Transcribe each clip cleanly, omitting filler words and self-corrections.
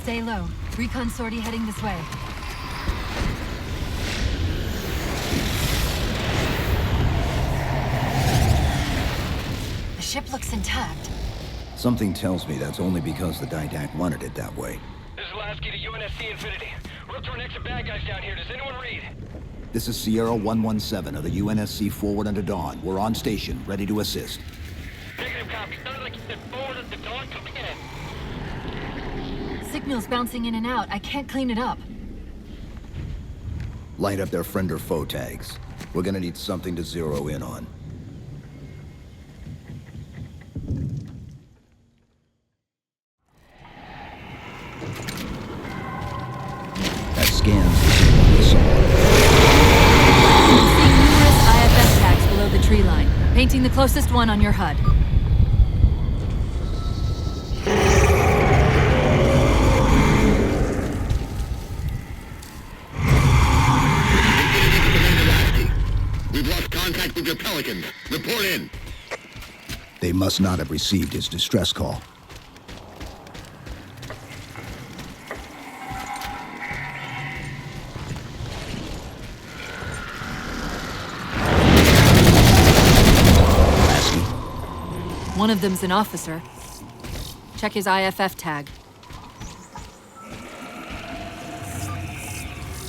Stay low. Recon sortie heading this way. The ship looks intact. Something tells me that's only because the Didact wanted it that way. This is Lasky to UNSC Infinity. We're up to our next bad guys down here. Does anyone read? This is Sierra 117 of the UNSC forward under Dawn. We're on station, ready to assist. Negative copy. Sounded like you said forward under Dawn. Come in. Signal's bouncing in and out. I can't clean it up. Light up their friend or foe tags. We're gonna need something to zero in on. That scans the signal we saw. I'm seeing numerous IFS tags below the tree line. Painting the closest one on your HUD. We've lost contact with your Pelican. Report in. They must not have received his distress call. One of them's an officer. Check his IFF tag.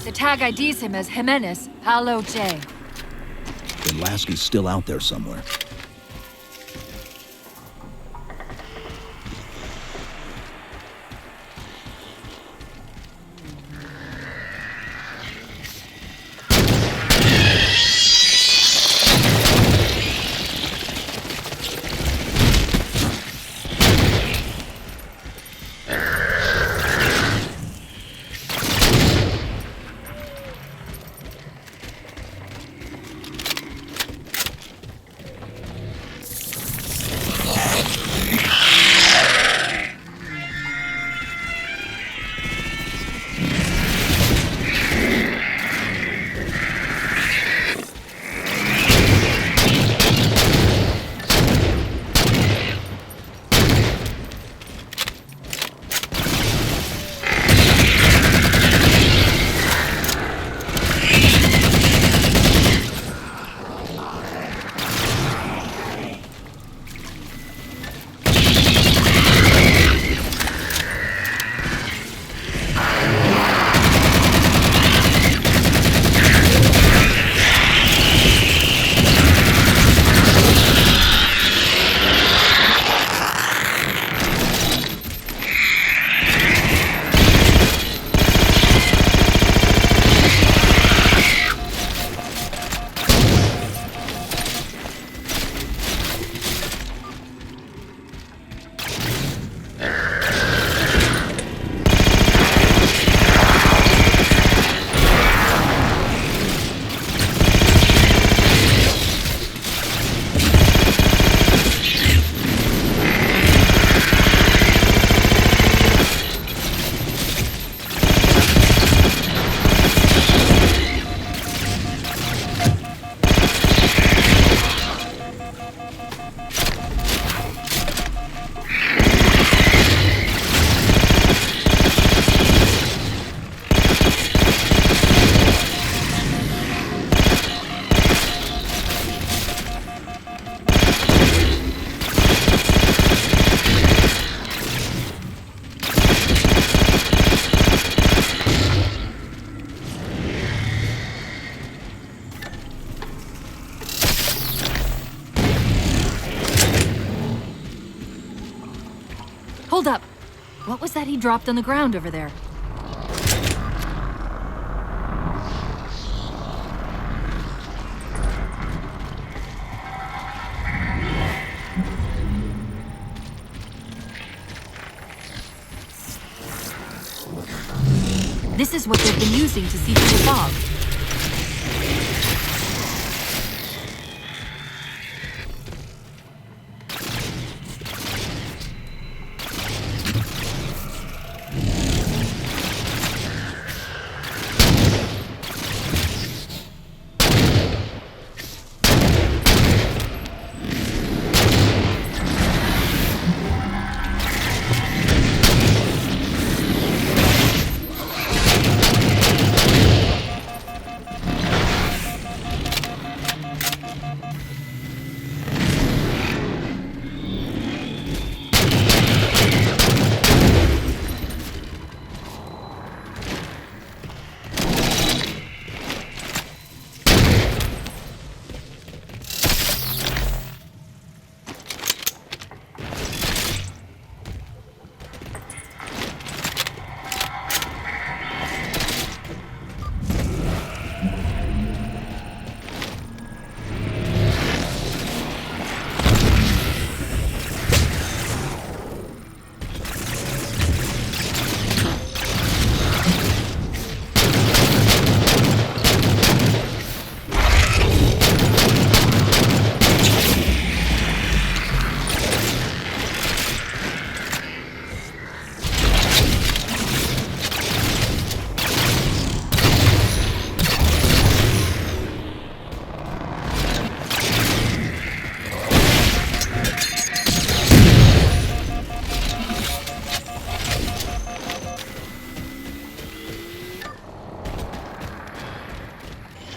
The tag IDs him as Jimenez, Paolo J. Then Lasky's still out there somewhere. Hold up! What was that he dropped on the ground over there? This is what they've been using to see through the fog.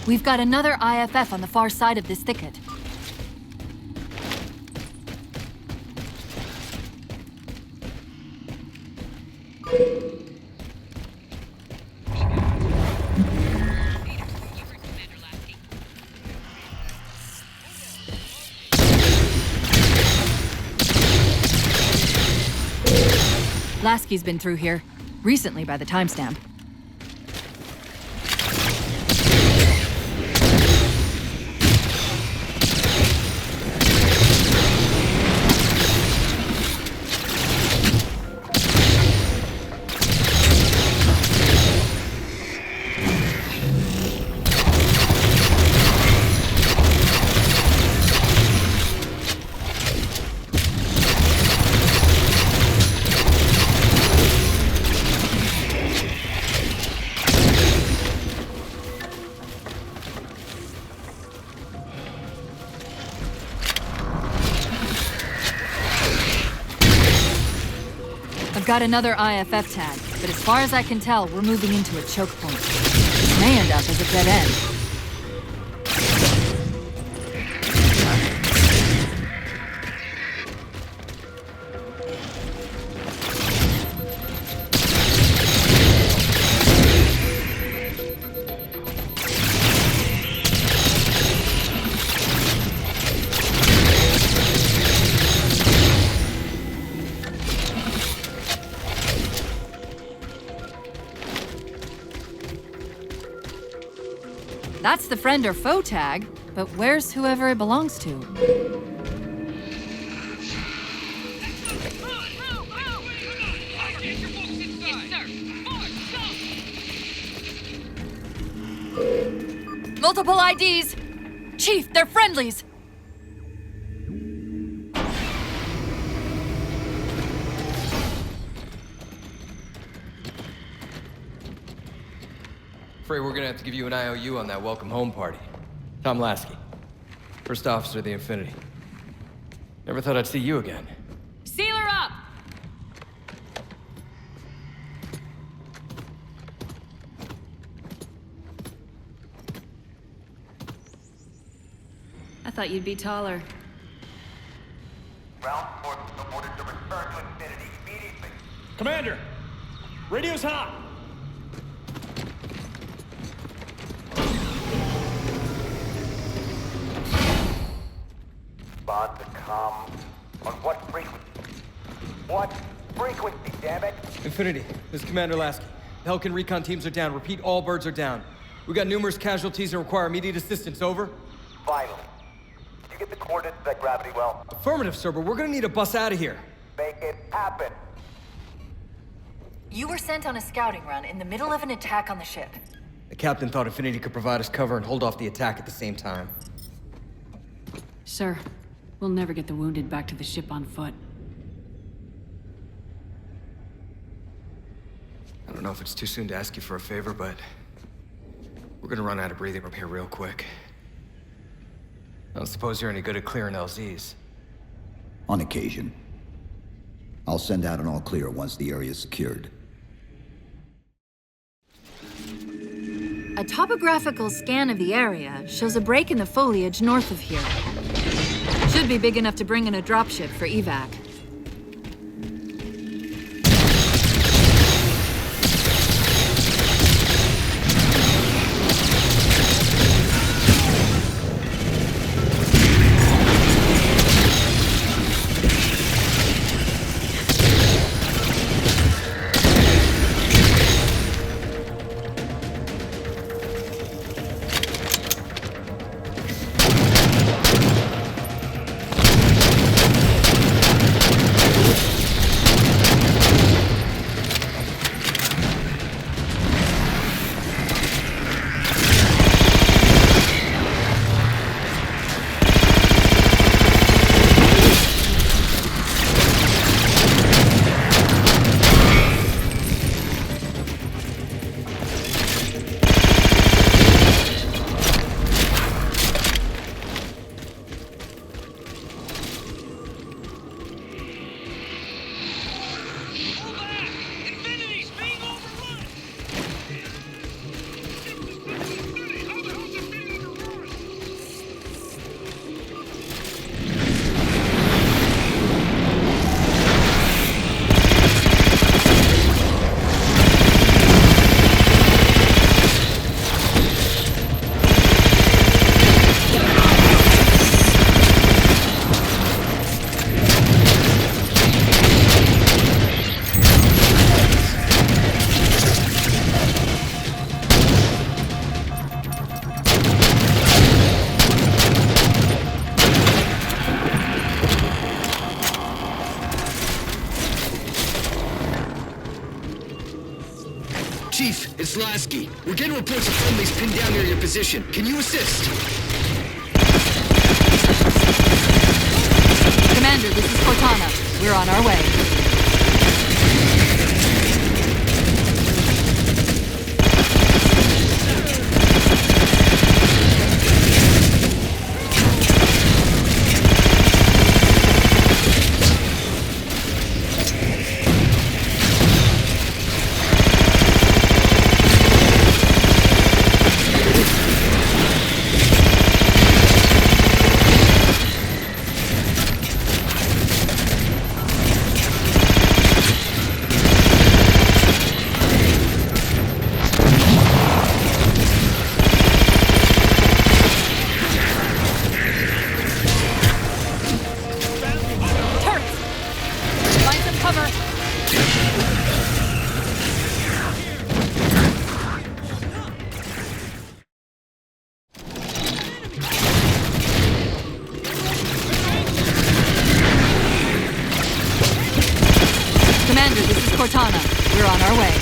We've got another IFF on the far side of this thicket. Lasky's been through here. Recently by the timestamp. Got another IFF tag, but as far as I can tell, we're moving into a choke point. It may end up as a dead end. That's the friend or foe tag, but where's whoever it belongs to? Multiple IDs! Chief, they're friendlies! Afraid we're gonna have to give you an IOU on that welcome home party. Tom Lasky, First Officer of the Infinity. Never thought I'd see you again. Seal her up! I thought you'd be taller. Ground forces ordered to return to Infinity immediately. Commander! Radio's hot! Respond to comm. On what frequency? What frequency, damn it? Infinity, this is Commander Lasky. The Helkin recon teams are down. Repeat, all birds are down. We got numerous casualties and require immediate assistance. Over. Finally. Did you get the coordinates of that gravity well? Affirmative, sir, but we're gonna need a bus out of here. Make it happen. You were sent on a scouting run in the middle of an attack on the ship. The captain thought Infinity could provide us cover and hold off the attack at the same time. Sir, we'll never get the wounded back to the ship on foot. I don't know if it's too soon to ask you for a favor, but we're gonna run out of breathing room here real quick. I don't suppose you're any good at clearing LZs. On occasion. I'll send out an all-clear once the area is secured. A topographical scan of the area shows a break in the foliage north of here. Should be big enough to bring in a dropship for evac. Chief, it's Lasky. We're getting reports of friendlies pinned down near your position. Can you assist? Commander, this is Cortana. We're on our way. Commander, this is Cortana. We're on our way.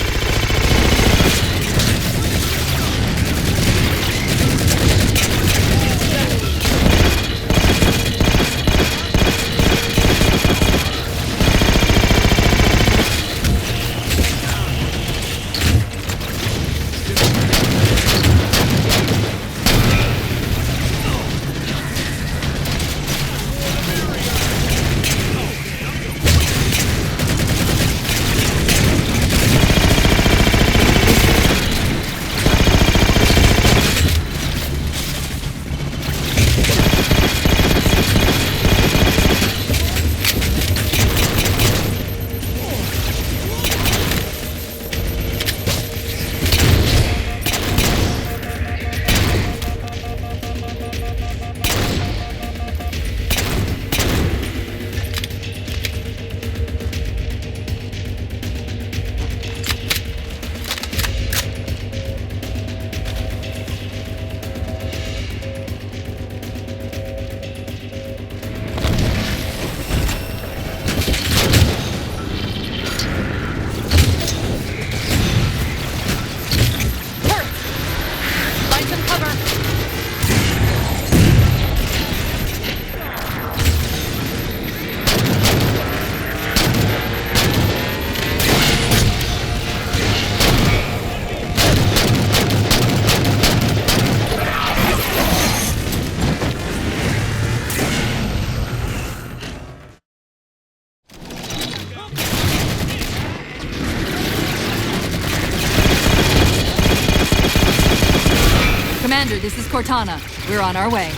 Commander, this is Cortana. We're on our way.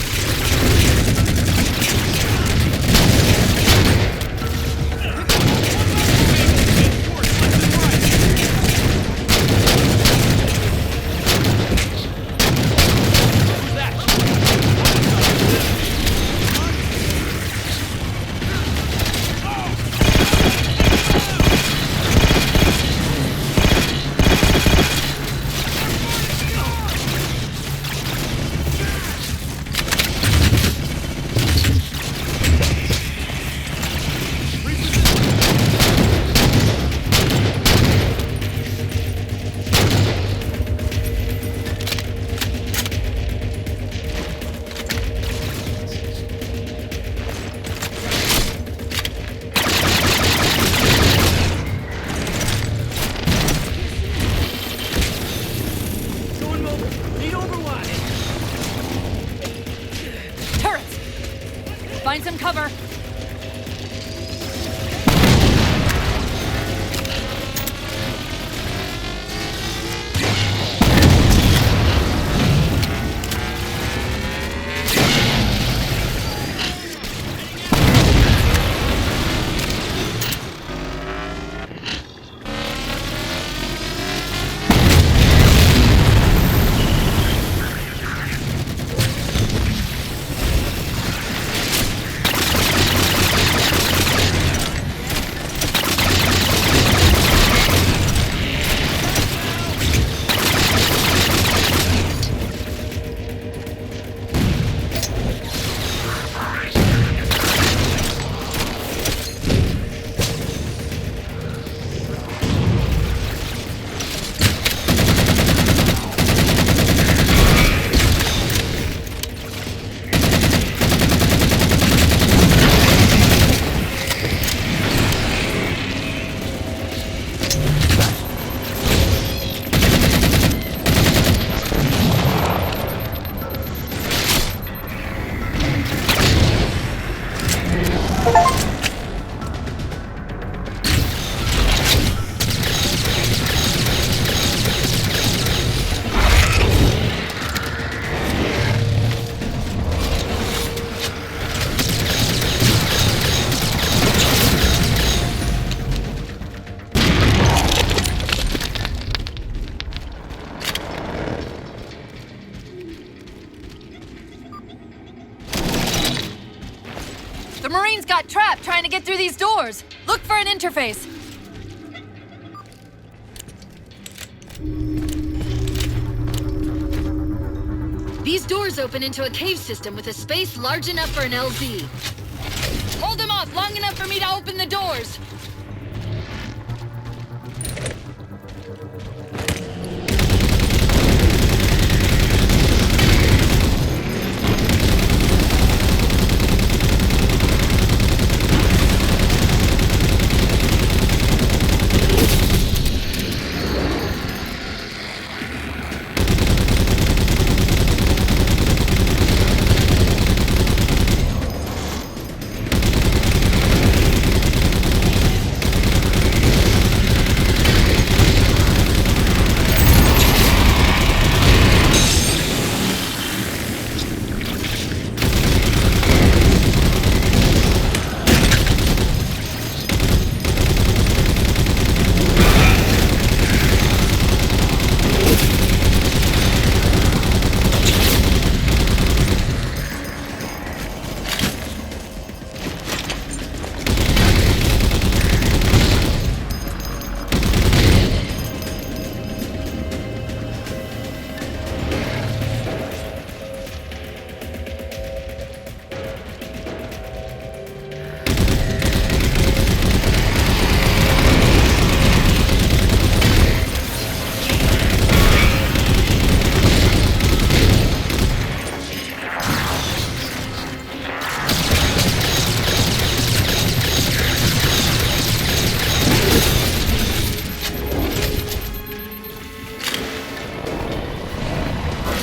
Find some cover. The Marines got trapped trying to get through these doors. Look for an interface. These doors open into a cave system with a space large enough for an LZ. Hold them off long enough for me to open the doors.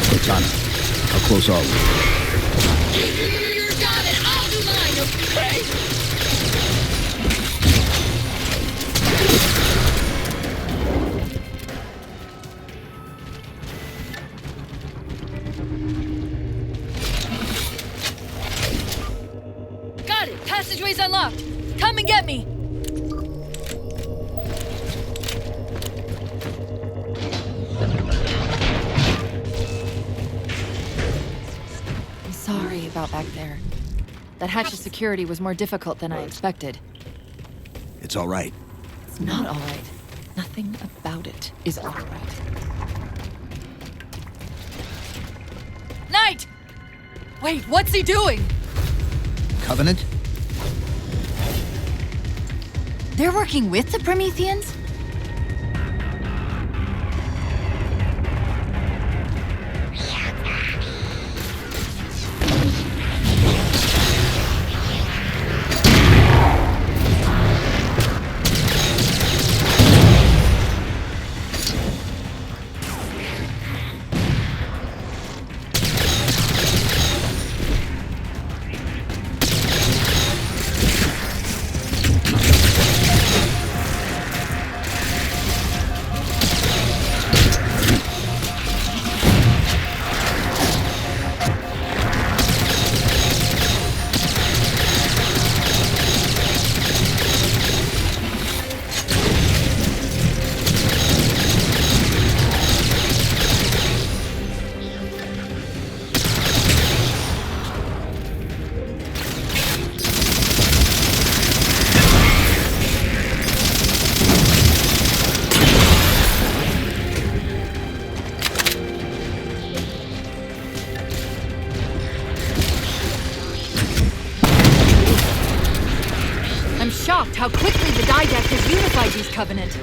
Cortana, how close are we? You got it! I'll do mine, okay? Got it! Passageway's unlocked! Come and get me! I'm sorry about back there. That hatch of security was more difficult than I expected. It's all right. It's not all right. Nothing about it is all right. Knight! Wait, what's he doing? Covenant? They're working with the Prometheans? I'm shocked how quickly the Didact has unified these Covenant.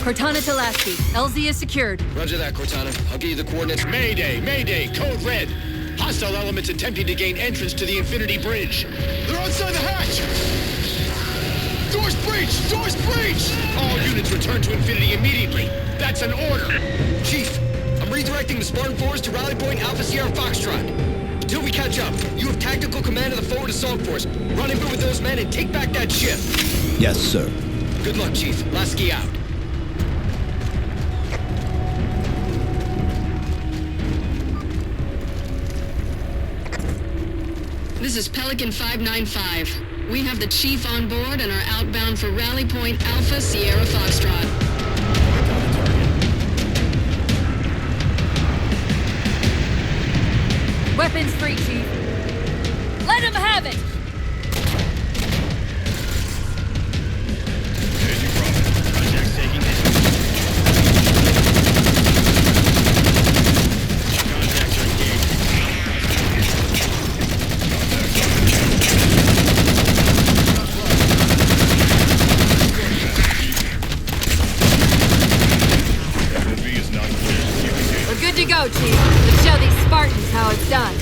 Cortana to Lasky. LZ is secured. Roger that, Cortana. I'll give you the coordinates. Mayday! Mayday! Code red! Hostile elements attempting to gain entrance to the Infinity Bridge. They're outside the hatch! Doors breached! Doors breached! All units return to Infinity immediately. That's an order. Chief, I'm redirecting the Spartan force to rally point Alpha Sierra Foxtrot. Until we catch up, you have tactical command of the forward assault force. Run in with those men and take back that ship. Yes, sir. Good luck, Chief. Lasky out. This is Pelican 595. We have the Chief on board and are outbound for Rally Point Alpha Sierra Foxtrot. Weapons free, Chief. Let him have it! We're good to go, Chief. Let's show these Spartans how it's done.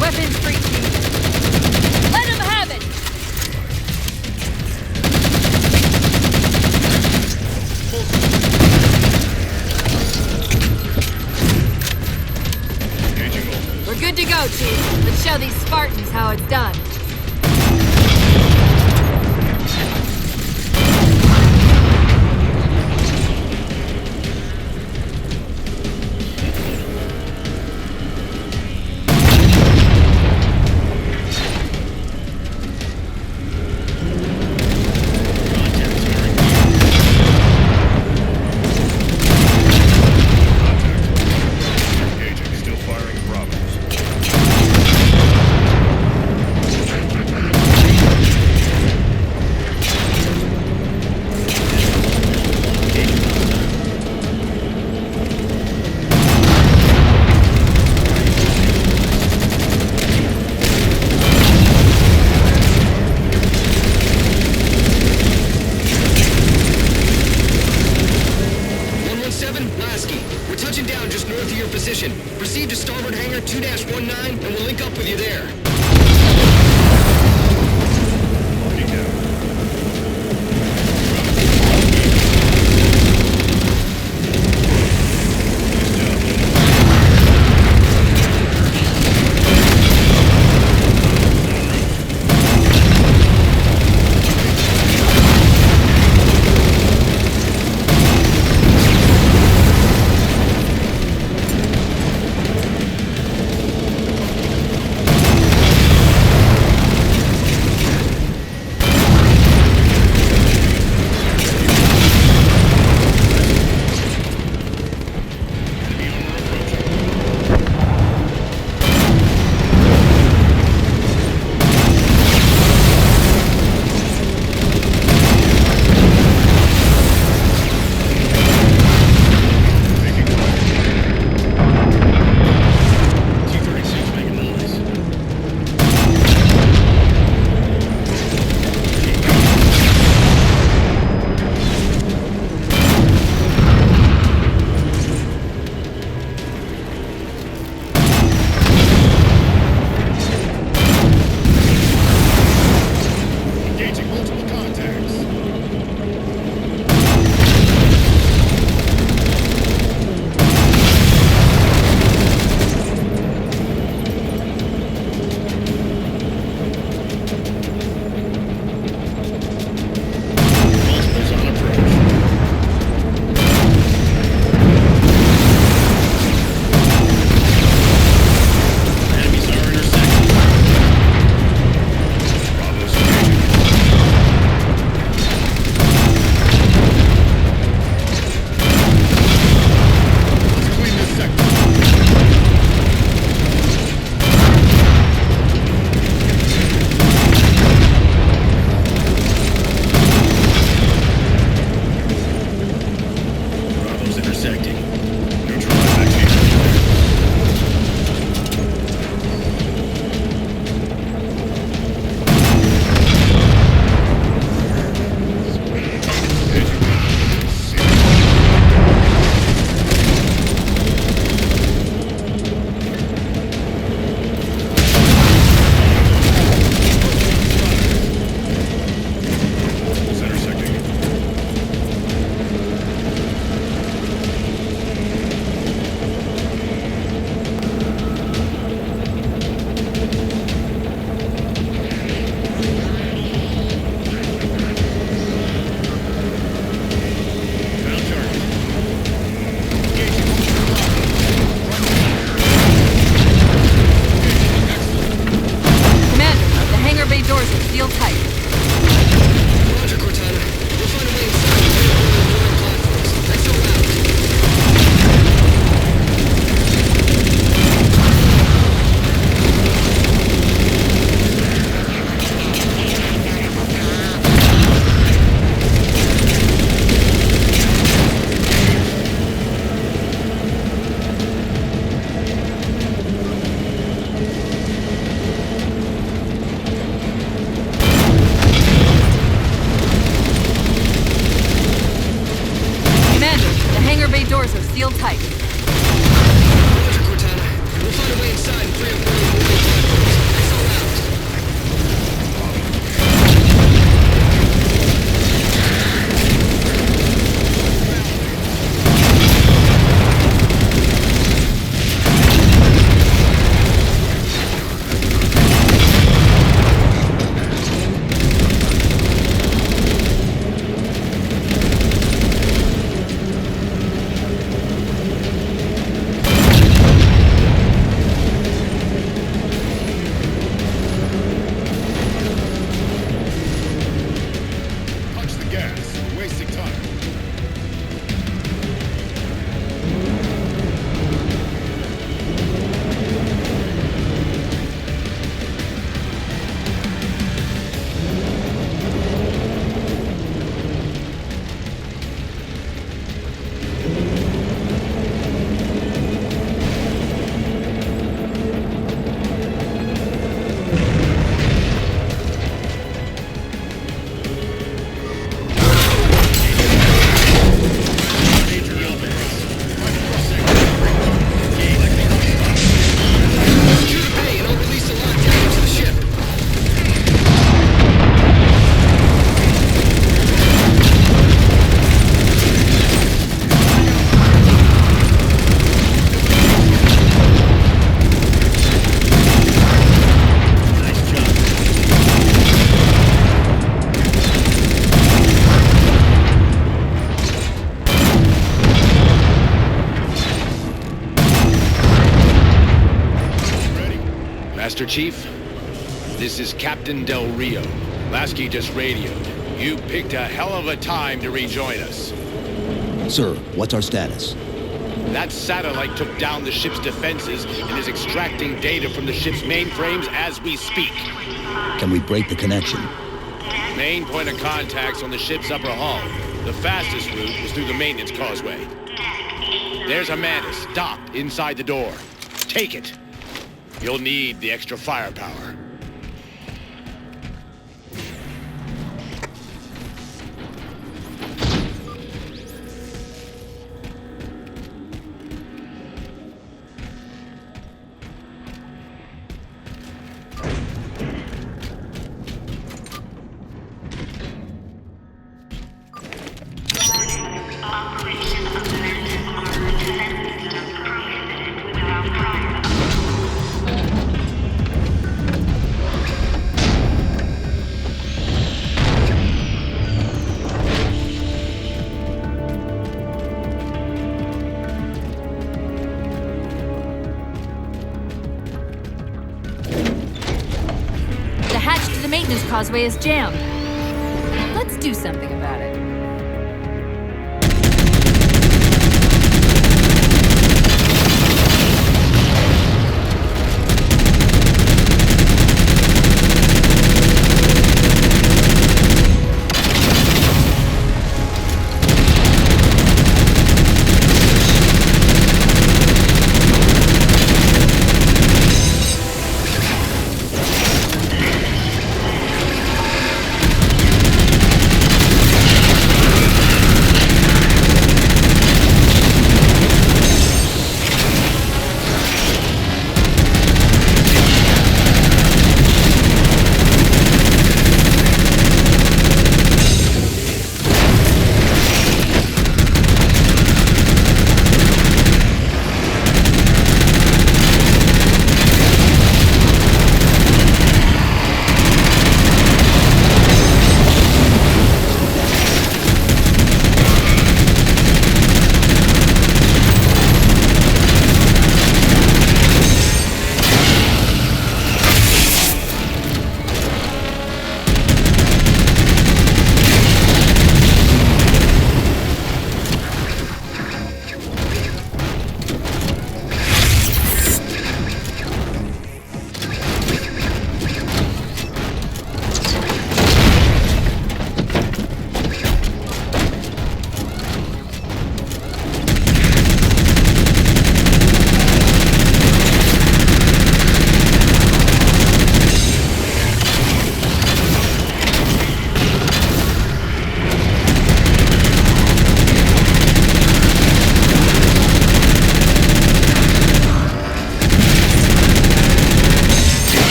Weapons free, Chief. Let him have it! We're good to go, Chief. Let's show these Spartans how it's done. Still firing Bravo. seal tight. Roger, Cortana. We'll find a way inside and clear one of the lower platforms. Let's go out. Doors are sealed tight. Roger, Cortana. We'll find a way inside and clear one of the lower platforms. Let's go out. Master Chief, this is Captain Del Rio. Lasky just radioed. You picked a hell of a time to rejoin us. Sir, what's our status? That satellite took down the ship's defenses and is extracting data from the ship's mainframes as we speak. Can we break the connection? Main point of contact's on the ship's upper hull. The fastest route is through the maintenance causeway. There's a Mantis docked inside the door. Take it. You'll need the extra firepower. The maintenance causeway is jammed. Let's do something about it.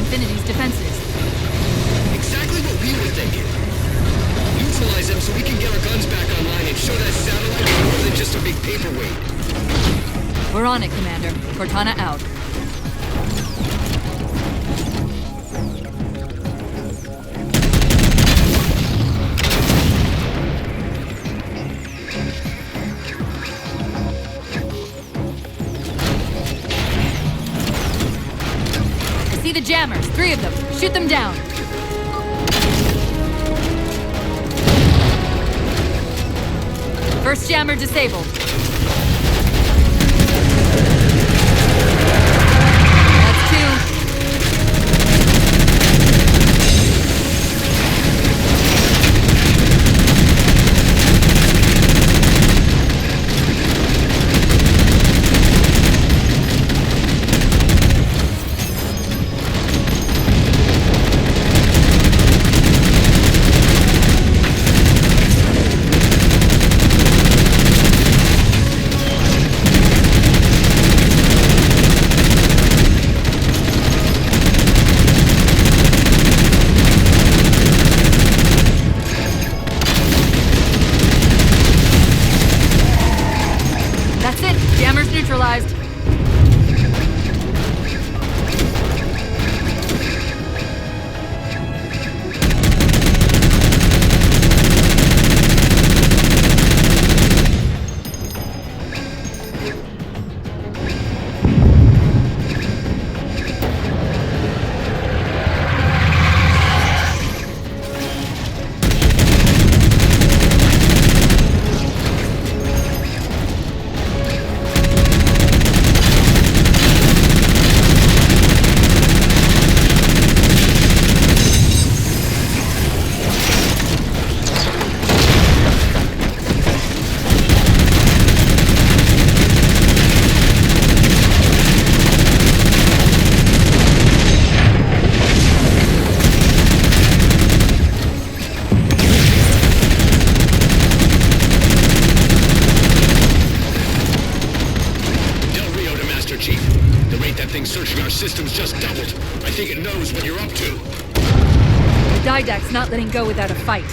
Infinity's defenses. Exactly what we were thinking. Neutralize them so we can get our guns back online and show that satellite is more than just a big paperweight. We're on it, Commander. Cortana out. I see the jammers. 3 of them. Shoot them down. First jammer disabled. That's 2. That's it. Jammers neutralized. Searching our systems just doubled. I think it knows what you're up to. The Didact's not letting go without a fight.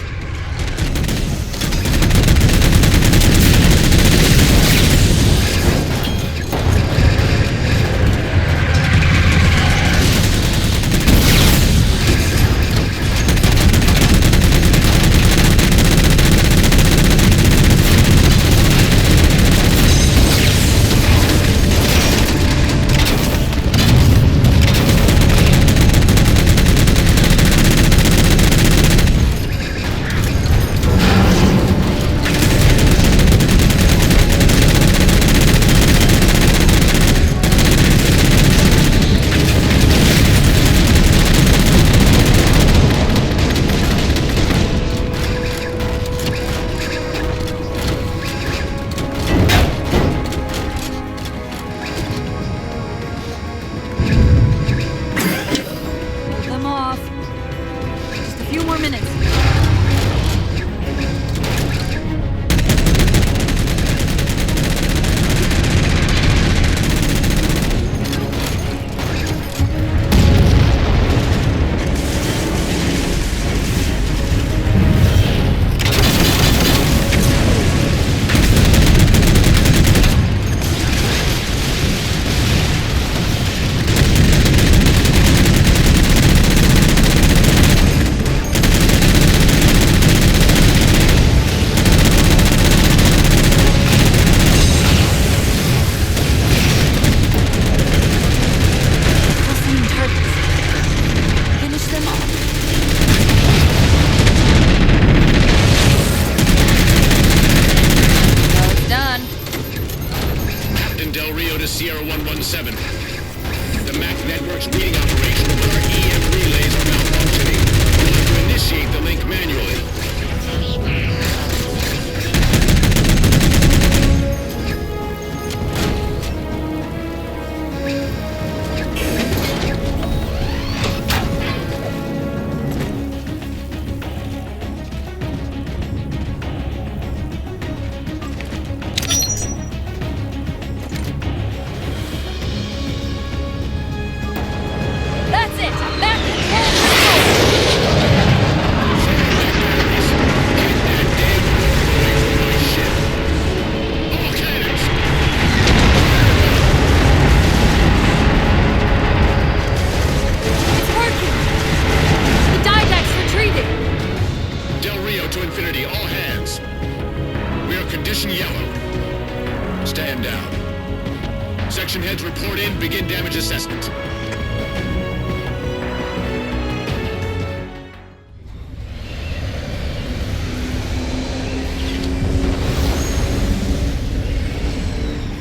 damage assessment.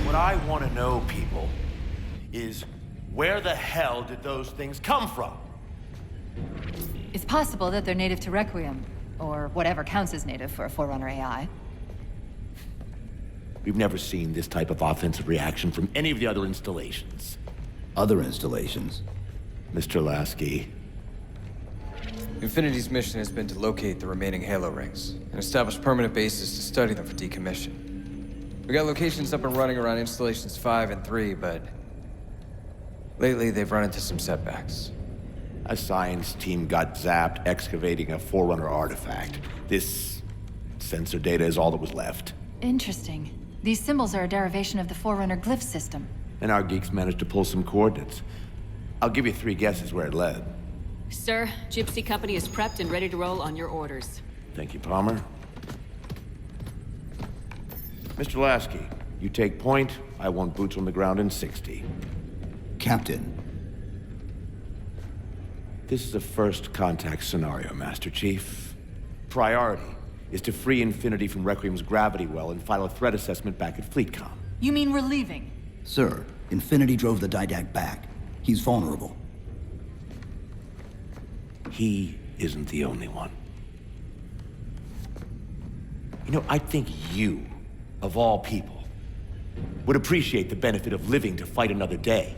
What I want to know, people, is where the hell did those things come from? It's possible that they're native to Requiem, or whatever counts as native for a Forerunner AI. We've never seen this type of offensive reaction from any of the other installations. Other installations? Mr. Lasky. Infinity's mission has been to locate the remaining Halo rings and establish permanent bases to study them for decommission. We got locations up and running around installations 5 and 3, but lately they've run into some setbacks. A science team got zapped excavating a Forerunner artifact. This sensor data is all that was left. Interesting. These symbols are a derivation of the Forerunner glyph system. And our geeks managed to pull some coordinates. I'll give you 3 guesses where it led. Sir, Gypsy Company is prepped and ready to roll on your orders. Thank you, Palmer. Mr. Lasky, you take point. I want boots on the ground in 60. Captain. This is a first contact scenario, Master Chief. Priority is to free Infinity from Requiem's gravity well and file a threat assessment back at FleetCom. You mean we're leaving? Sir, Infinity drove the Didact back. He's vulnerable. He isn't the only one. You know, I think you, of all people, would appreciate the benefit of living to fight another day.